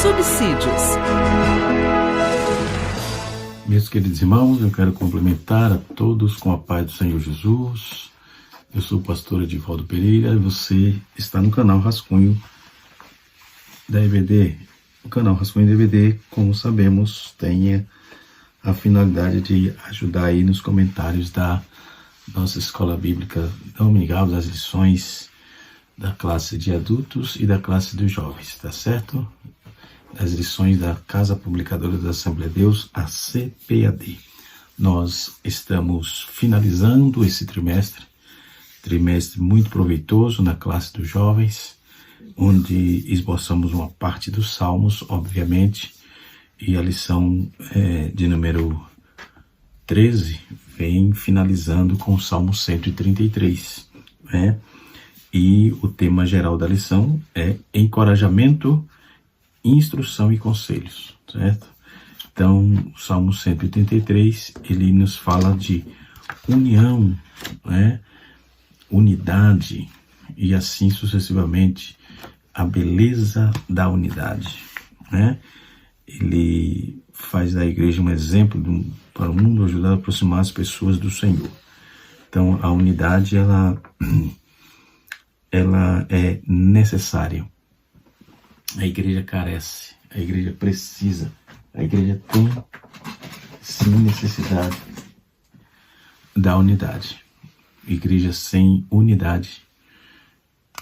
subsídios. Meus queridos irmãos, eu quero cumprimentar a todos com a paz do Senhor Jesus. Eu sou o pastor Edivaldo Pereira e você está no canal Rascunho da EBD. O canal Rascunho da EBD, como sabemos, tem a finalidade de ajudar aí nos comentários da nossa escola bíblica dominical, das lições da classe de adultos e da classe dos jovens, tá certo? As lições da Casa Publicadora da Assembleia de Deus, a CPAD. Nós estamos finalizando esse trimestre muito proveitoso na classe dos jovens, onde esboçamos uma parte dos Salmos, obviamente, e a lição de número 13 vem finalizando com o Salmo 133, né? E o tema geral da lição é encorajamento, instrução e conselhos, certo? Então, o Salmo 133, ele nos fala de união, né? Unidade e assim sucessivamente, a beleza da unidade, né? Ele faz da igreja um exemplo para o mundo, ajudar a aproximar as pessoas do Senhor. Então, a unidade, ela é necessária. A igreja carece, a igreja precisa, a igreja tem sim necessidade da unidade. Igreja sem unidade,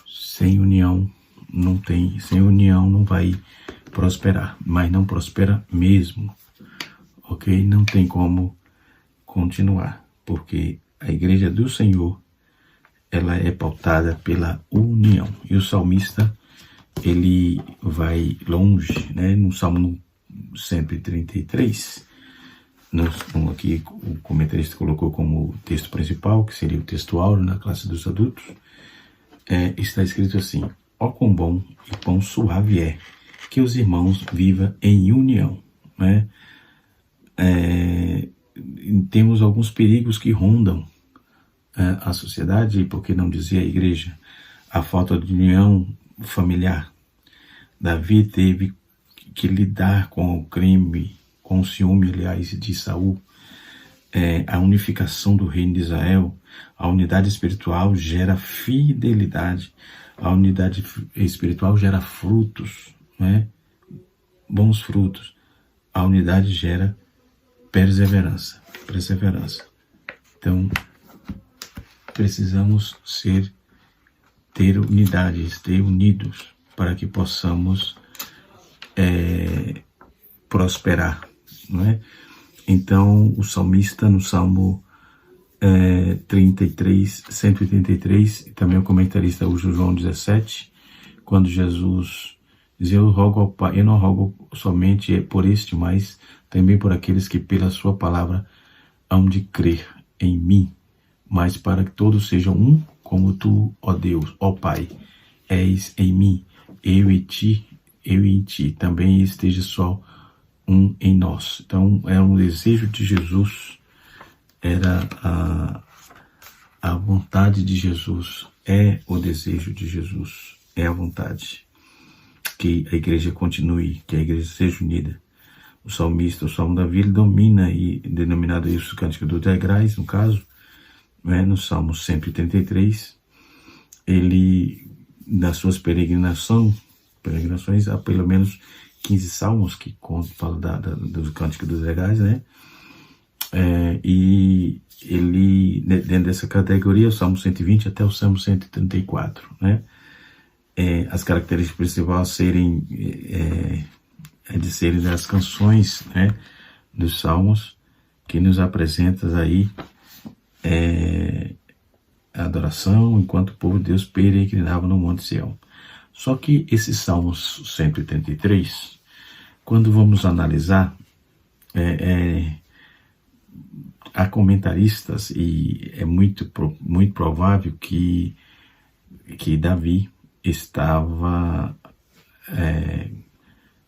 sem união, sem união não vai prosperar, mas não prospera mesmo, ok? Não tem como continuar, porque a igreja do Senhor, ela é pautada pela união. E o salmista, ele vai longe, né? No Salmo 133, aqui o comentarista colocou como texto principal, que seria o texto áureo na classe dos adultos, está escrito assim: ó quão bom e quão suave é que os irmãos vivam em união, né? Temos alguns perigos que rondam a sociedade, por que não dizer a igreja? A falta de união familiar. Davi teve que lidar com o crime, com o ciúme, aliás, de Saul. A unificação do reino de Israel, a unidade espiritual gera fidelidade, a unidade espiritual gera frutos, né? Bons frutos. A unidade gera perseverança. Então, precisamos ter unidade, ter unidos para que possamos prosperar, não é? Então, o salmista no Salmo 183, e também o comentarista usa João 17, quando Jesus diz: eu rogo ao Pai, eu não rogo somente por este, mas também por aqueles que pela sua palavra hão de crer em mim, mas para que todos sejam um, como tu, ó Deus, ó Pai, és em mim, eu em ti, também esteja só um em nós. Então, é um desejo de Jesus, era a vontade de Jesus, é o desejo de Jesus, é a vontade que a igreja continue, que a igreja seja unida. O salmista, o Salmo Davi, ele domina, e denominado isso o Cântico dos Degraus, no caso, né, no Salmo 133, ele, nas suas peregrinações, há pelo menos 15 salmos que falam do Cântico dos Degraus, né? E ele, dentro dessa categoria, o Salmo 120 até o Salmo 134, né? As características principais de serem das canções, né, dos salmos, que nos apresentam aí a adoração enquanto o povo de Deus peregrinava no Monte Sião. Só que esse Salmo 183, quando vamos analisar, há comentaristas, e é muito provável que Davi estava,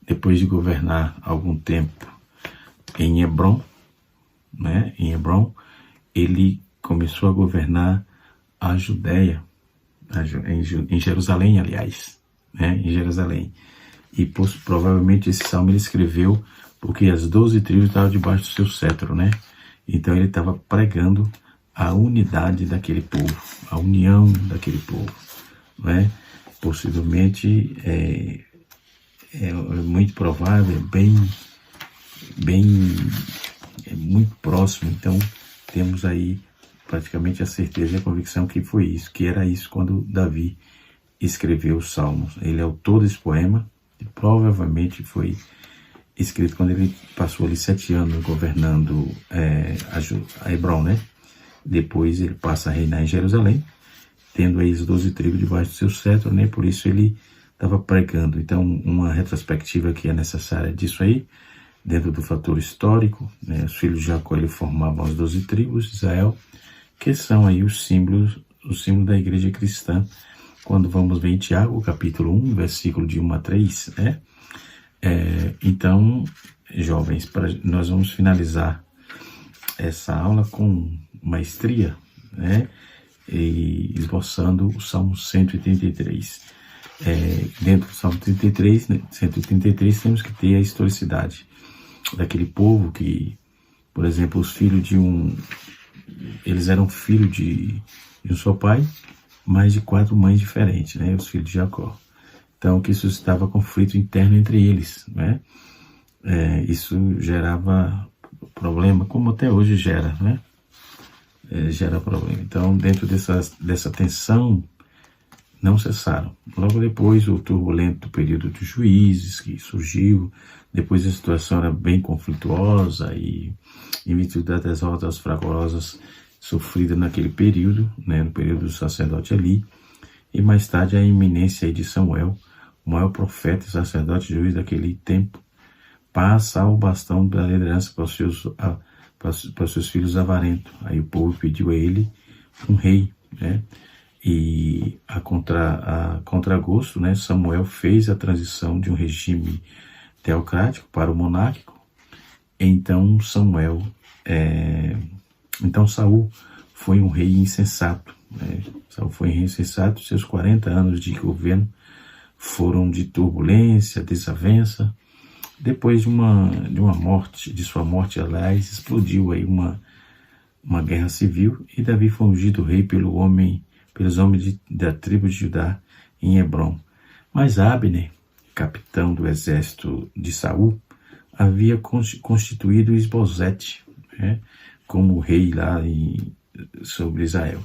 depois de governar algum tempo em Hebrom, né? Em Hebrom, ele começou a governar a Judéia, em Jerusalém, aliás, né? Em Jerusalém. E provavelmente esse salmo ele escreveu porque as 12 tribos estavam debaixo do seu cetro, né? Então ele estava pregando a unidade daquele povo, a união daquele povo, né? Possivelmente é muito provável, é muito próximo. Então temos aí praticamente a certeza e a convicção que foi isso, que era isso quando Davi escreveu os Salmos. Ele é autor desse poema e provavelmente foi escrito quando ele passou ali 7 anos governando a Hebron, né? Depois ele passa a reinar em Jerusalém, tendo aí as 12 tribos debaixo do seu cetro, né? Por isso ele estava pregando. Então, uma retrospectiva que é necessária disso aí, dentro do fator histórico, né? Os filhos de Jacó ele formavam as 12 tribos de Israel, que são aí os símbolos da igreja cristã, quando vamos ver em Tiago, capítulo 1, versículo de 1 a 3, né? Então, jovens, nós vamos finalizar essa aula com maestria, né? E esboçando o Salmo 133. Dentro do Salmo 133, temos que ter a historicidade daquele povo que, por exemplo, os filhos eles eram filhos de um só pai, mas de 4 mães diferentes, né? Os filhos de Jacó. Então, que suscitava conflito interno entre eles, né? Isso gerava problema, como até hoje gera, né? Gera problema. Então, dentro dessa tensão, não cessaram. Logo depois, o turbulento período dos juízes que surgiu, depois a situação era bem conflituosa e em virtude das derrotas fragorosas sofridas naquele período, né, no período do sacerdote Eli, e mais tarde a iminência aí de Samuel, o maior profeta e sacerdote juiz daquele tempo, passa o bastão da liderança para os seus filhos avarentos. Aí o povo pediu a ele um rei, né? E a contragosto, né, Samuel fez a transição de um regime teocrático para o monárquico. Então Saul foi um rei insensato, né? Saul foi um rei insensato. Seus 40 anos de governo foram de turbulência, desavença. Depois de sua morte, aliás, explodiu aí uma guerra civil e Davi foi ungido rei pelos homens da tribo de Judá em Hebrom. Mas Abner, capitão do exército de Saul, havia constituído Isbosete, né, como rei lá sobre Israel.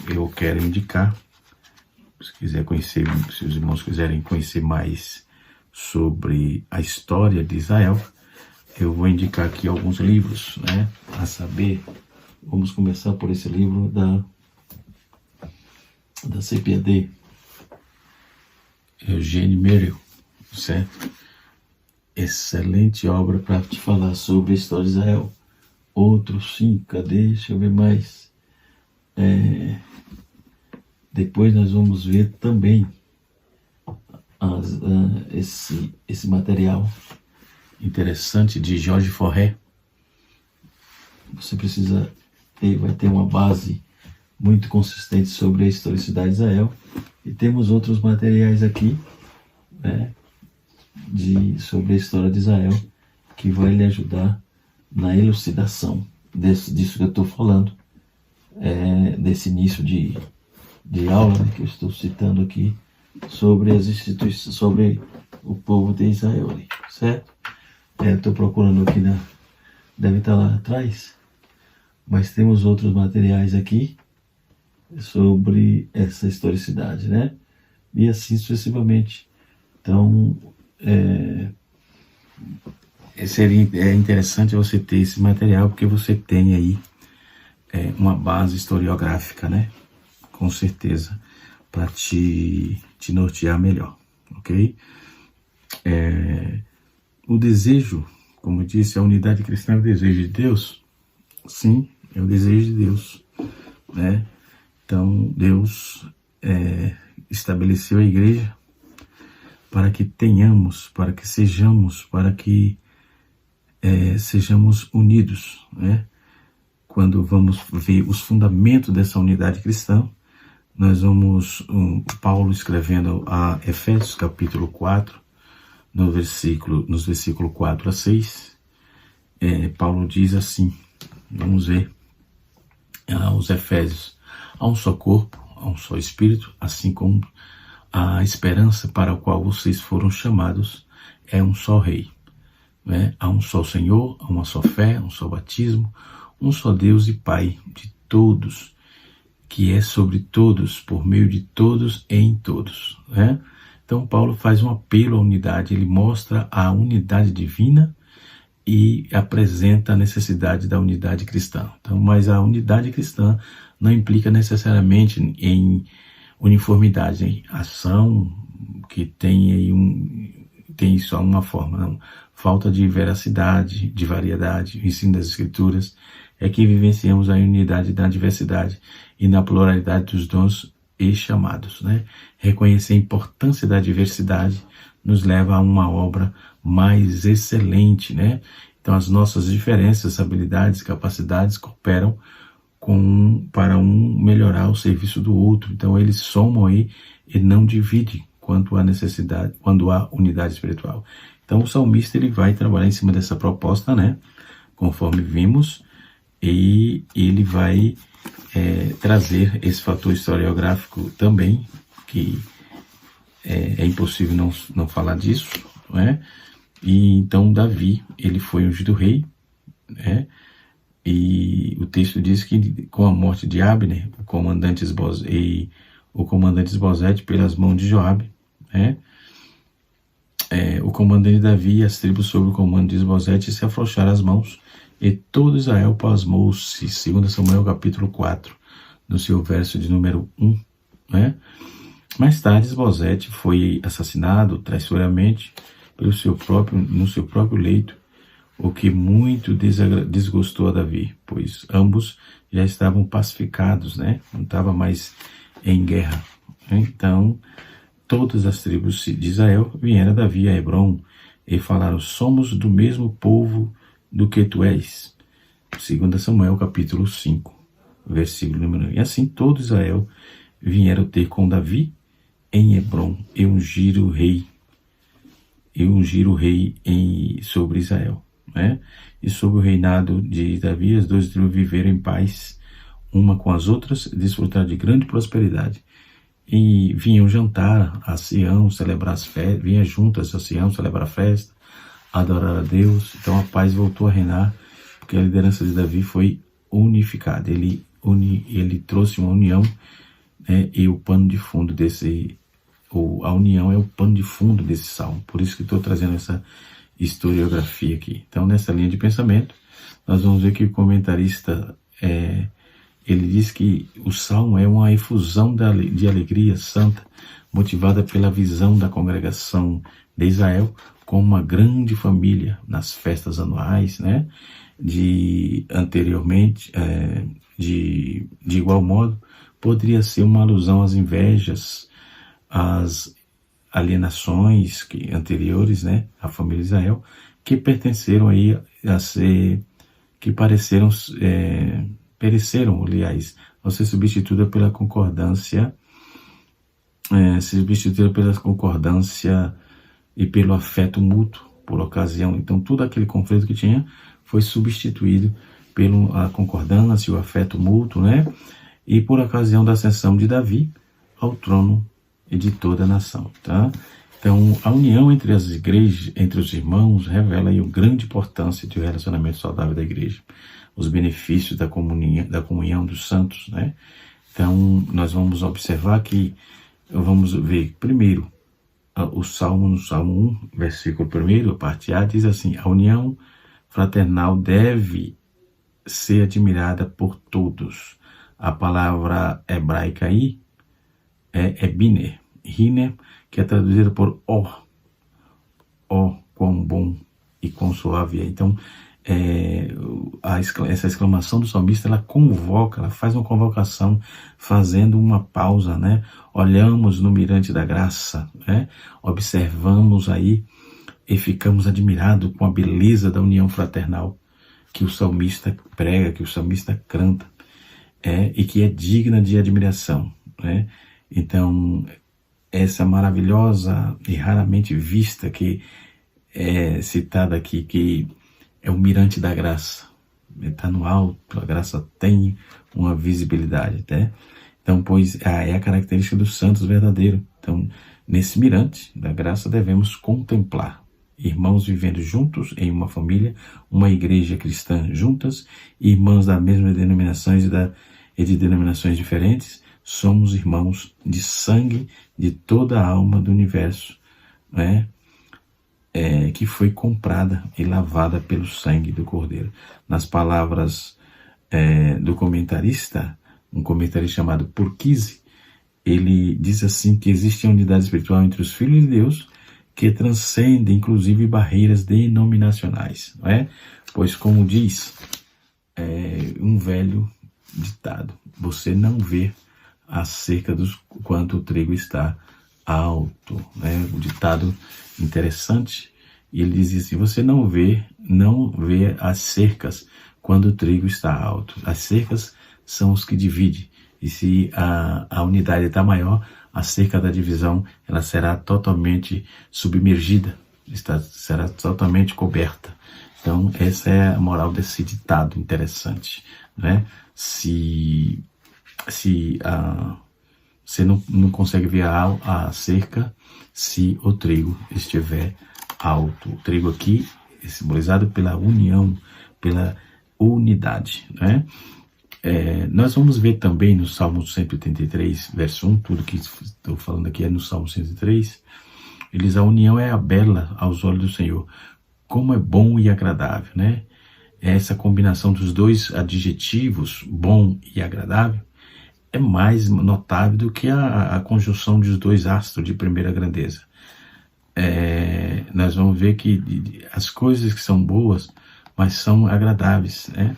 Eu quero indicar, se os irmãos quiserem conhecer mais sobre a história de Israel, eu vou indicar aqui alguns livros, né? A saber, vamos começar por esse livro da CPAD, Eugênio Merrill, certo? Excelente obra para te falar sobre a história de Israel. Outro sim, cadê? Deixa eu ver mais. Depois nós vamos ver também esse material interessante de Jorge Forré. Você vai ter uma base muito consistente sobre a historicidade de Israel. E temos outros materiais aqui, né, sobre a história de Israel, que vai lhe ajudar na elucidação disso que eu estou falando, desse início de aula, né, que eu estou citando aqui, sobre as instituições, sobre o povo de Israel, certo? Estou procurando aqui, deve estar lá atrás, mas temos outros materiais aqui sobre essa historicidade, né? E assim sucessivamente. Então, seria interessante você ter esse material, porque você tem aí uma base historiográfica, né? Com certeza, para te nortear melhor, ok? O desejo, como eu disse, a unidade cristã é o desejo de Deus. Sim, é o desejo de Deus, né? Então, Deus estabeleceu a igreja para que tenhamos, para que sejamos unidos, né? Quando vamos ver os fundamentos dessa unidade cristã, nós vamos, Paulo escrevendo a Efésios capítulo 4, nos versículos 4 a 6, Paulo diz assim, vamos ver, os Efésios: há um só corpo, há um só Espírito, assim como a esperança para a qual vocês foram chamados é um só Rei. Há um só Senhor, há uma só fé, um só batismo, um só Deus e Pai de todos, que é sobre todos, por meio de todos e em todos. Então Paulo faz um apelo à unidade, ele mostra a unidade divina e apresenta a necessidade da unidade cristã. Então, mas a unidade cristã não implica necessariamente em uniformidade, em ação que tem só uma forma, não. Falta de veracidade, de variedade, o ensino das Escrituras é que vivenciamos a unidade da diversidade e na pluralidade dos dons e chamados. Reconhecer a importância da diversidade nos leva a uma obra mais excelente. Então as nossas diferenças, habilidades, capacidades cooperam para melhorar o serviço do outro. Então eles somam aí e não dividem quando há unidade espiritual. Então o salmista ele vai trabalhar em cima dessa proposta, conforme vimos, e ele vai trazer esse fator historiográfico também, que é impossível não falar disso, E então Davi, ele foi ungido rei, e o texto diz que com a morte de Abner, o comandante Esbozete pelas mãos de Joabe, o comandante Davi e as tribos sob o comando de Esbozete se afrouxaram as mãos, e todo Israel pasmou-se, 2 Samuel capítulo 4, no seu verso de número 1. Mais tarde Esbozete foi assassinado traiçoeiramente no seu próprio leito, o que muito desgostou a Davi, pois ambos já estavam pacificados, não estava mais em guerra. Então todas as tribos de Israel vieram a Davi a Hebrom e falaram: somos do mesmo povo do que tu és. 2 Samuel capítulo 5, versículo número 1. E assim todo Israel vieram ter com Davi em Hebrom e ungir o rei sobre Israel. E sob o reinado de Davi, as duas tribos viveram em paz uma com as outras, desfrutaram de grande prosperidade. E vinham jantar a Sião, celebrar as festas, vinham juntas a Sião, celebrar a festa, adorar a Deus. Então a paz voltou a reinar, porque a liderança de Davi foi unificada. Ele trouxe uma união, e o pano de fundo a união é o pano de fundo desse salmo. Por isso que estou trazendo essa historiografia aqui. Então, nessa linha de pensamento, nós vamos ver que o comentarista, ele diz que o salmo é uma efusão de alegria santa, motivada pela visão da congregação de Israel como uma grande família nas festas anuais, anteriormente, de igual modo, poderia ser uma alusão às invejas, às alienações anteriores, à família de Israel, que pertenceram aí pereceram, aliás, ao ser substituída pela concordância, e pelo afeto mútuo, por ocasião. Então, todo aquele conflito que tinha foi substituído pela concordância, o afeto mútuo, e por ocasião da ascensão de Davi ao trono e de toda a nação, Então, a união entre as igrejas, entre os irmãos, revela aí a grande importância de um relacionamento saudável da igreja, os benefícios da comunhão dos santos, Então, nós vamos observar vamos ver primeiro no Salmo 1, versículo 1, a parte A, diz assim: a união fraternal deve ser admirada por todos. A palavra hebraica aí é biner, que é traduzida por quão bom e quão suave é. Então, essa exclamação do salmista, ela faz uma convocação, fazendo uma pausa, Olhamos no mirante da graça, Observamos aí e ficamos admirados com a beleza da união fraternal que o salmista prega, que o salmista canta, e que é digna de admiração. né? Então, essa maravilhosa e raramente vista que é citada aqui, que é o mirante da graça, está no alto, a graça tem uma visibilidade, né? Então, pois é a característica dos santos verdadeiros. Então, nesse mirante da graça devemos contemplar irmãos vivendo juntos em uma família, uma igreja cristã juntas, irmãos da mesma denominação e de denominações diferentes. Somos irmãos de sangue de toda a alma do universo, né? Que foi comprada e lavada pelo sangue do Cordeiro. Nas palavras do comentarista, um comentarista chamado Purkise, ele diz assim que existe a unidade espiritual entre os filhos de Deus que transcende inclusive barreiras denominacionais, não é? Pois como diz um velho ditado, você não vê acerca dos quanto o trigo está alto, né? Um ditado interessante, e ele diz assim: você não vê as cercas quando o trigo está alto. As cercas são os que dividem, e se a unidade está maior, a cerca da divisão ela será totalmente submergida, será totalmente coberta. Então essa é a moral desse ditado interessante, né? Se você não consegue ver a cerca se o trigo estiver alto. O trigo aqui é simbolizado pela união, pela unidade, né? Nós vamos ver também no Salmo 183, verso 1, tudo que estou falando aqui é no Salmo 103, ele diz: a união é bela aos olhos do Senhor, como é bom e agradável, né? Essa combinação dos dois adjetivos, bom e agradável, é mais notável do que a conjunção dos dois astros de primeira grandeza. Nós vamos ver que as coisas que são boas, mas são agradáveis, né?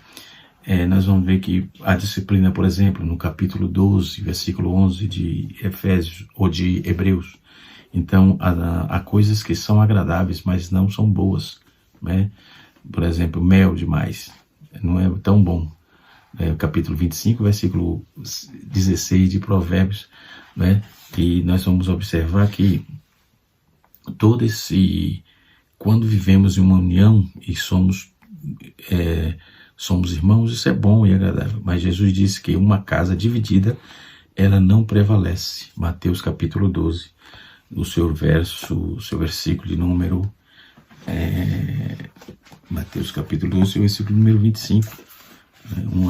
Nós vamos ver que a disciplina, por exemplo, no capítulo 12, versículo 11 de Efésios ou de Hebreus. Então, há coisas que são agradáveis, mas não são boas, né? Por exemplo, mel demais não é tão bom. Capítulo 25, versículo 16 de Provérbios, né? E nós vamos observar que quando vivemos em uma união e somos irmãos, isso é bom e agradável. Mas Jesus disse que uma casa dividida, ela não prevalece. Mateus capítulo 12, o seu versículo de número... Mateus capítulo 12, o versículo número 25. Um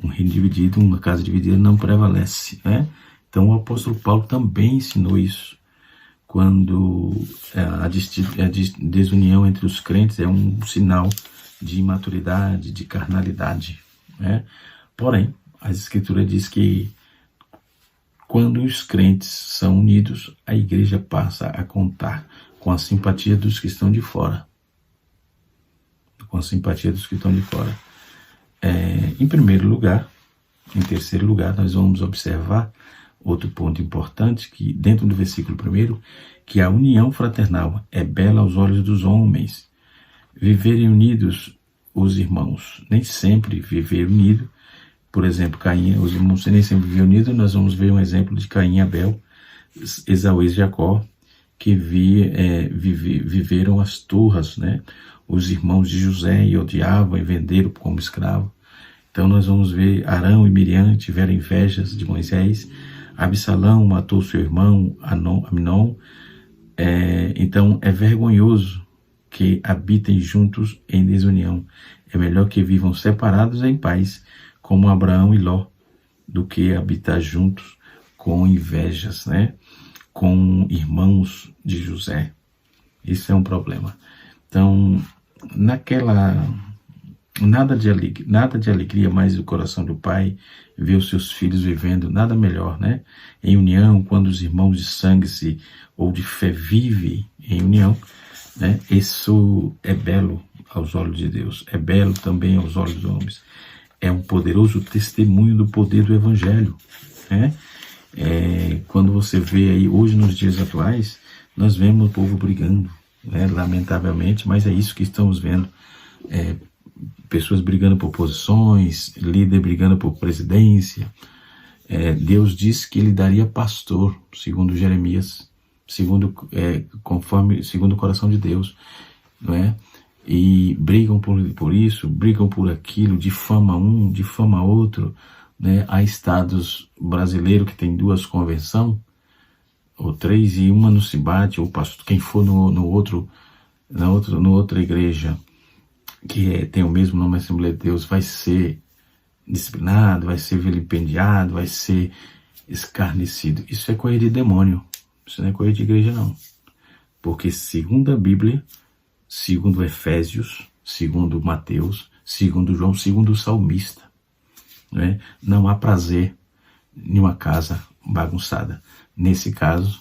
reino dividido, uma casa dividida não prevalece, né? Então o apóstolo Paulo também ensinou isso, quando a desunião entre os crentes é um sinal de imaturidade, de carnalidade, né? Porém, a Escritura diz que quando os crentes são unidos, a igreja passa a contar com a simpatia dos que estão de fora. Em primeiro lugar, em terceiro lugar, nós vamos observar outro ponto importante, que dentro do versículo 1, que a união fraternal é bela aos olhos dos homens. Viverem unidos os irmãos, nem sempre viver unido. Por exemplo, Caim, os irmãos nem sempre viver unidos. Nós vamos ver um exemplo de Caim e Abel, Esaú e Jacó, que viveram as turras, né? Os irmãos de José e odiavam e venderam como escravo. Então nós vamos ver Arão e Miriam tiveram invejas de Moisés. Absalão matou seu irmão Aminon. Então é vergonhoso que habitem juntos em desunião. É melhor que vivam separados em paz, como Abraão e Ló, do que habitar juntos com invejas, né? Com irmãos de José. Isso é um problema. Então, nada de alegria mais do coração do pai ver os seus filhos vivendo, nada melhor, né? Em união, quando os irmãos de sangue ou de fé vivem em união, né? Isso é belo aos olhos de Deus, é belo também aos olhos dos homens. É um poderoso testemunho do poder do Evangelho, né? Quando você vê aí, hoje nos dias atuais, nós vemos o povo brigando, né? Lamentavelmente, mas é isso que estamos vendo. Pessoas brigando por posições, líder brigando por presidência, Deus disse que ele daria pastor, segundo Jeremias, segundo o coração de Deus, não é? E brigam por isso, brigam por aquilo, difama um, difama outro, né? Há estados brasileiros que tem 2 convenções, ou 3, e uma não se bate, ou pastor, quem for na outra igreja, que tem o mesmo nome, Assembleia de Deus, vai ser disciplinado, vai ser vilipendiado, vai ser escarnecido. Isso é coisa de demônio, isso não é coisa de igreja não. Porque segundo a Bíblia, segundo Efésios, segundo Mateus, segundo João, segundo o salmista, né, não há prazer em uma casa bagunçada. Nesse caso,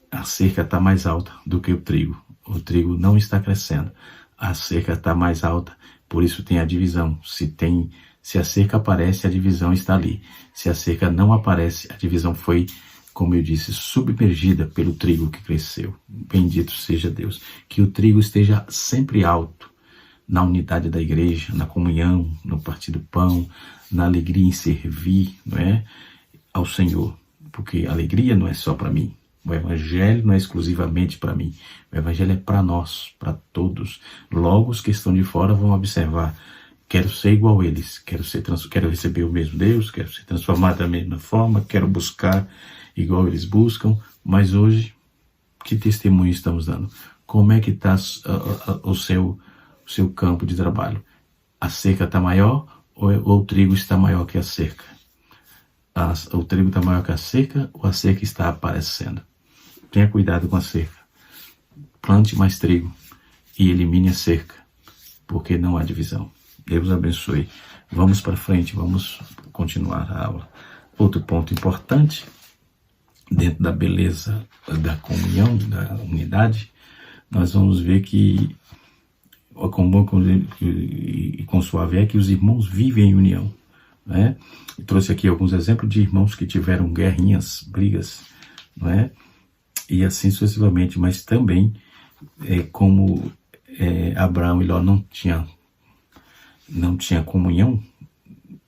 a cerca está mais alta do que o trigo. O trigo não está crescendo. A cerca está mais alta, por isso tem a divisão. Se a cerca aparece, a divisão está ali. Se a cerca não aparece, a divisão foi, como eu disse, submergida pelo trigo que cresceu. Bendito seja Deus. Que o trigo esteja sempre alto, na unidade da igreja, na comunhão, no partir do pão, na alegria em servir, não é? Ao Senhor. Porque a alegria não é só para mim. O evangelho não é exclusivamente para mim. O evangelho é para nós, para todos. Logo os que estão de fora vão observar. Quero ser igual a eles, quero receber o mesmo Deus, quero ser transformado da mesma forma, quero buscar igual eles buscam. Mas hoje, que testemunho estamos dando? Como é que está o seu campo de trabalho? A cerca está maior ou o trigo está maior que a cerca? O trigo está maior que a cerca ou a cerca está aparecendo? Tenha cuidado com a cerca. Plante mais trigo e elimine a cerca, porque não há divisão. Deus abençoe. Vamos para frente, vamos continuar a aula. Outro ponto importante, dentro da beleza da comunhão, da unidade, nós vamos ver que, com bom e com suave é que os irmãos vivem em união, né? Eu trouxe aqui alguns exemplos de irmãos que tiveram guerrinhas, brigas, não é? E assim sucessivamente, mas também como Abraão e Ló não tinha comunhão,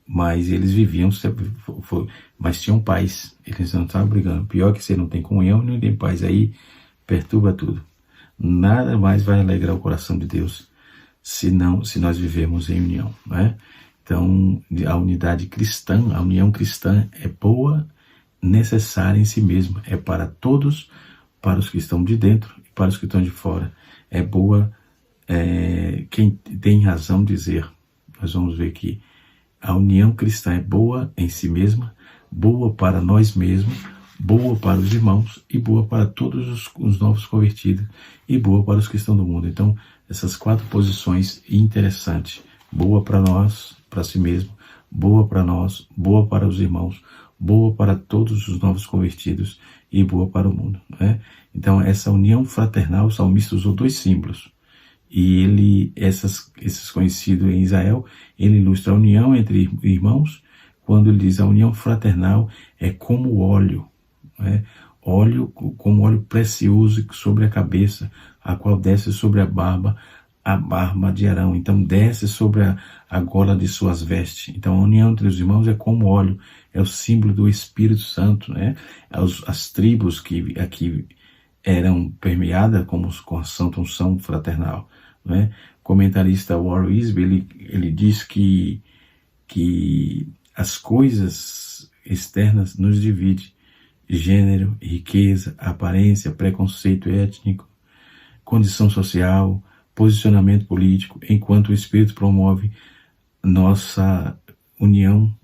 mas eles viviam, mas tinham paz, eles não estavam brigando. Pior que você não tem comunhão, não tem paz, aí perturba tudo. Nada mais vai alegrar o coração de Deus se nós vivemos em união, não é? Então, a unidade cristã, a união cristã é boa, necessária em si mesma, é para todos, para os que estão de dentro e para os que estão de fora. É boa, quem tem razão dizer. Nós vamos ver que a união cristã é boa em si mesma, boa para nós mesmos, boa para os irmãos e boa para todos os novos convertidos e boa para os que estão no mundo. Então, essas 4 posições interessantes. Boa para nós, para si mesmo, boa para nós, boa para os irmãos, boa para todos os novos convertidos e boa para o mundo, né? Então, essa união fraternal, o salmista usou 2 símbolos. E esses conhecidos em Israel, ele ilustra a união entre irmãos, quando ele diz a união fraternal é como óleo, né? Óleo como óleo precioso sobre a cabeça, a qual desce sobre a barba de Arão. Então desce sobre a gola de suas vestes. Então a união entre os irmãos é como óleo, é o símbolo do Espírito Santo, né? As tribos que aqui eram permeadas com a santa unção fraternal, né? O comentarista Warren Wiersbe, ele diz que as coisas externas nos dividem: gênero, riqueza, aparência, preconceito étnico, condição social, posicionamento político, enquanto o Espírito promove nossa união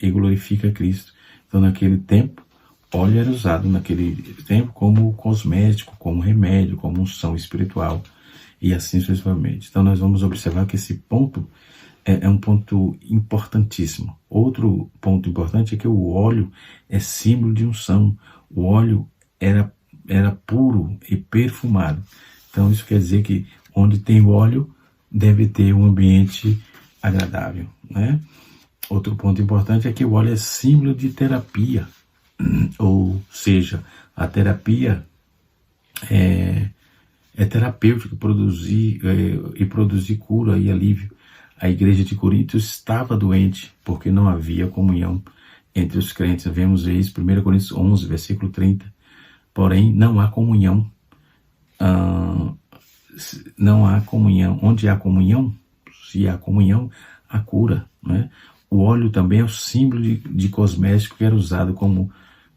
e glorifica Cristo. Então, naquele tempo, óleo era usado naquele tempo como cosmético, como remédio, como unção espiritual, e assim sucessivamente. Então, nós vamos observar que esse ponto é um ponto importantíssimo. Outro ponto importante é que o óleo é símbolo de unção. O óleo era puro e perfumado. Então, isso quer dizer que onde tem óleo, deve ter um ambiente agradável, né? Outro ponto importante é que o óleo é símbolo de terapia, ou seja, a terapia é terapêutica, produzir cura e alívio. A igreja de Corinto estava doente porque não havia comunhão entre os crentes. Vemos isso, 1 Coríntios 11, versículo 30. Porém, não há comunhão. Não há comunhão. Onde há comunhão, se há comunhão, há cura. Né? O óleo também é o símbolo de cosmético que era usado como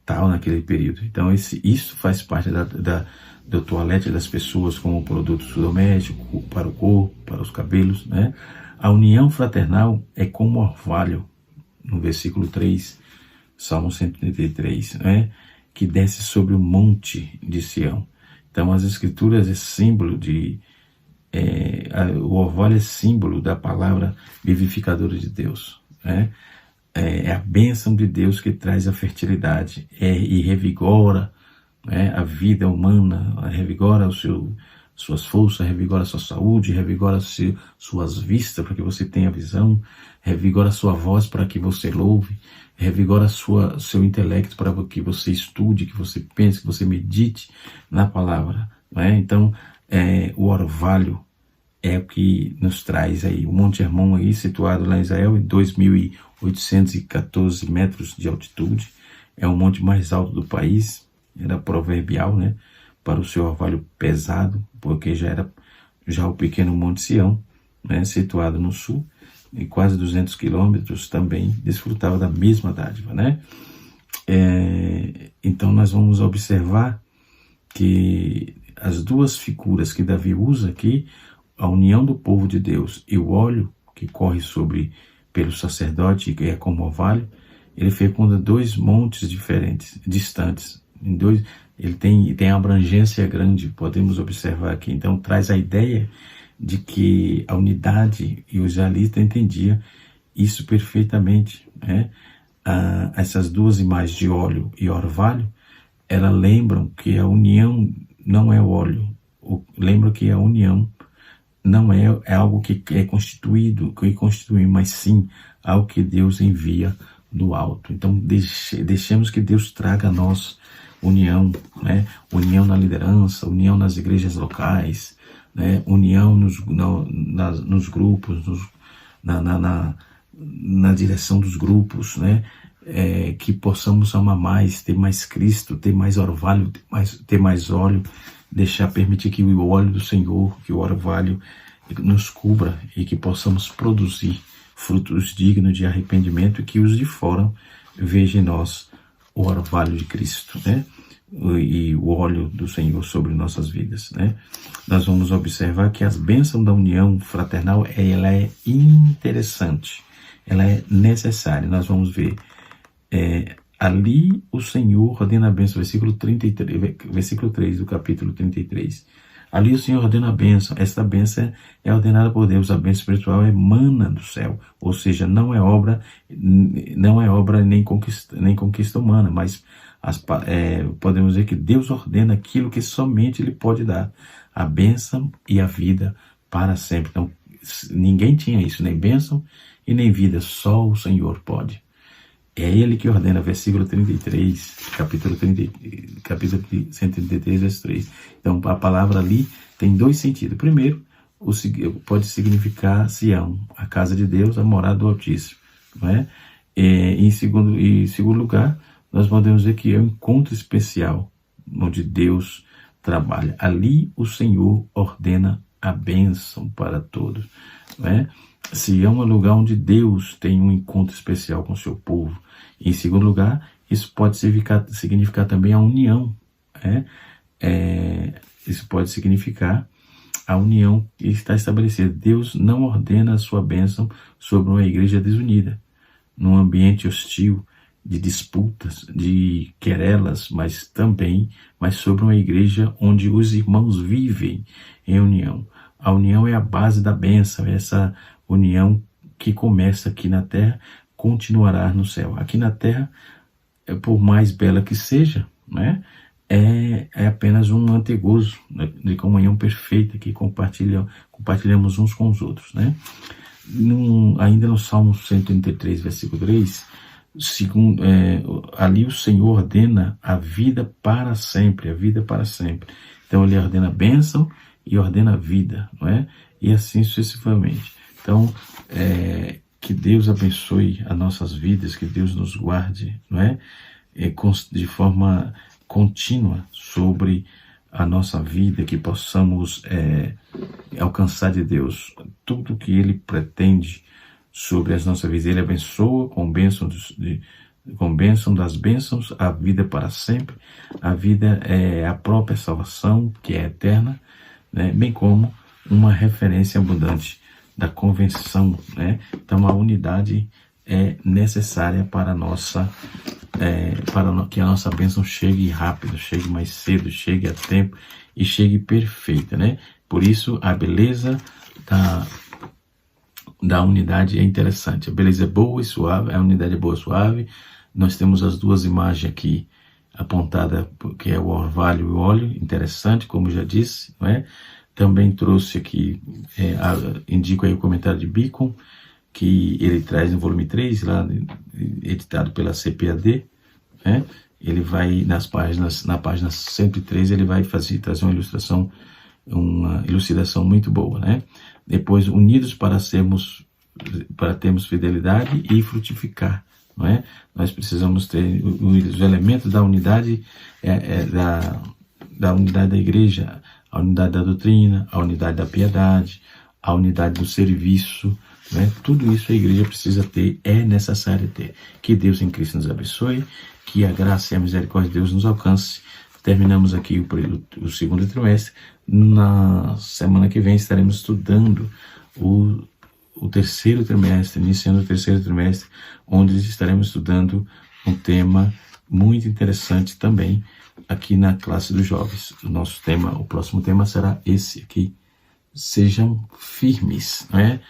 tal naquele período. Então, isso faz parte do toalete das pessoas como produto doméstico, para o corpo, para os cabelos. Né? A união fraternal é como orvalho, no versículo 3, Salmo 133, né? Que desce sobre o monte de Sião. Então, as Escrituras é símbolo o orvalho é símbolo da palavra vivificadora de Deus. Né? É a bênção de Deus que traz a fertilidade e revigora, né, a vida humana, revigora suas forças, revigora a sua saúde, revigora suas vistas para que você tenha visão, revigora a sua voz para que você louve, revigora seu intelecto para que você estude, que você pense, que você medite na palavra. Né? Então, o orvalho é o que nos traz aí. O Monte Hermon aí, situado lá em Israel, em 2.814 metros de altitude, é o monte mais alto do país. Era proverbial, né, para o seu orvalho pesado, porque já era o pequeno Monte Sião, né, situado no sul, e quase 200 quilômetros, também desfrutava da mesma dádiva. Né? Então nós vamos observar que as duas figuras que Davi usa aqui, a união do povo de Deus e o óleo que corre pelo sacerdote, que é como orvalho, ele fecunda dois montes distantes. Ele tem abrangência grande, podemos observar aqui. Então traz a ideia de que a unidade, e o israelita entendia isso perfeitamente. Né? Essas duas imagens de óleo e orvalho, elas lembram que a união não é o óleo, lembram que a união não é algo que é constituído, que constitui, mas sim algo que Deus envia do alto. Então deixemos que Deus traga a nós união, né? União na liderança, união nas igrejas locais, né? União nos grupos, na direção dos grupos, né? Que possamos amar mais, ter mais Cristo, ter mais orvalho, ter mais óleo, permitir que o óleo do Senhor, que o orvalho nos cubra e que possamos produzir frutos dignos de arrependimento e que os de fora vejam em nós o orvalho de Cristo, né? E o óleo do Senhor sobre nossas vidas, né? Nós vamos observar que as bênçãos da união fraternal, ela é interessante, ela é necessária. Nós vamos ver, ali o Senhor ordena a bênção, versículo 3 do capítulo 33. Ali o Senhor ordena a bênção. Esta bênção é ordenada por Deus. A bênção espiritual emana do céu, ou seja, não é obra nem conquista humana, mas podemos dizer que Deus ordena aquilo que somente Ele pode dar, a bênção e a vida para sempre. Então, ninguém tinha isso, nem bênção e nem vida, só o Senhor pode. É Ele que ordena, versículo 33, capítulo 133, verso 3. Então, a palavra ali tem dois sentidos. Primeiro, pode significar Sião, a casa de Deus, a morada do Altíssimo. Não é? Em segundo lugar, nós podemos dizer que é um encontro especial, onde Deus trabalha. Ali o Senhor ordena a bênção para todos. Não é? Sião é um lugar onde Deus tem um encontro especial com o seu povo. Em segundo lugar, isso pode significar também a união. Isso pode significar a união que está estabelecida. Deus não ordena a sua bênção sobre uma igreja desunida, num ambiente hostil, de disputas, de querelas, mas sobre uma igreja onde os irmãos vivem em união. A união é a base da bênção, essa união que começa aqui na terra, continuará no céu. Aqui na terra, por mais bela que seja, né, é apenas um antegozo, né, de comunhão perfeita que compartilhamos uns com os outros. Né? Ainda no Salmo 133, versículo 3, ali o Senhor ordena a vida para sempre, Então Ele ordena a bênção e ordena a vida, não é? E assim sucessivamente. Então, Que Deus abençoe as nossas vidas, que Deus nos guarde, não é? De forma contínua sobre a nossa vida, que possamos alcançar de Deus tudo que Ele pretende sobre as nossas vidas. Ele abençoa com bênção das bênçãos a vida para sempre. A vida é a própria salvação, que é eterna, né? Bem como uma referência abundante da convenção, né? Então a unidade é necessária para que a nossa bênção chegue rápido, chegue mais cedo, chegue a tempo e chegue perfeita, né? Por isso a beleza da unidade é interessante. A beleza é boa e suave, a unidade é boa e suave. Nós temos as duas imagens aqui apontadas, que é o orvalho e o óleo, interessante, como já disse, não é? Também trouxe aqui, indico aí o comentário de Beacon, que ele traz no volume 3, lá editado pela CPAD, né? Ele vai na página 103, ele vai trazer uma elucidação muito boa, né? Depois, unidos para termos fidelidade e frutificar, não é? Nós precisamos ter os elementos da unidade, da unidade da igreja, a unidade da doutrina, a unidade da piedade, a unidade do serviço, né? Tudo isso a igreja precisa ter, é necessário ter. Que Deus em Cristo nos abençoe, que a graça e a misericórdia de Deus nos alcance. Terminamos aqui o segundo trimestre. Na semana que vem estaremos estudando o terceiro trimestre, iniciando o terceiro trimestre, onde estaremos estudando um tema muito interessante também aqui na classe dos jovens. O próximo tema será esse aqui: sejam firmes, né?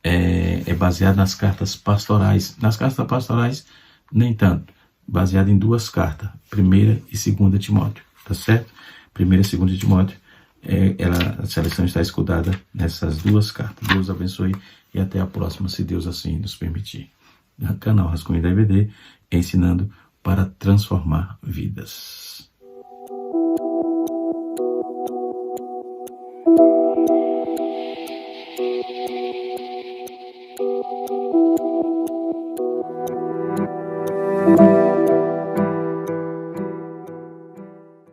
É baseado nas cartas pastorais. Nas cartas pastorais, nem tanto. Baseado em duas cartas, 1ª e 2ª Timóteo, tá certo? 1ª e 2ª Timóteo, a seleção está escudada nessas duas cartas. Deus abençoe e até a próxima, se Deus assim nos permitir. No canal Rascunho da EBD, ensinando para transformar vidas.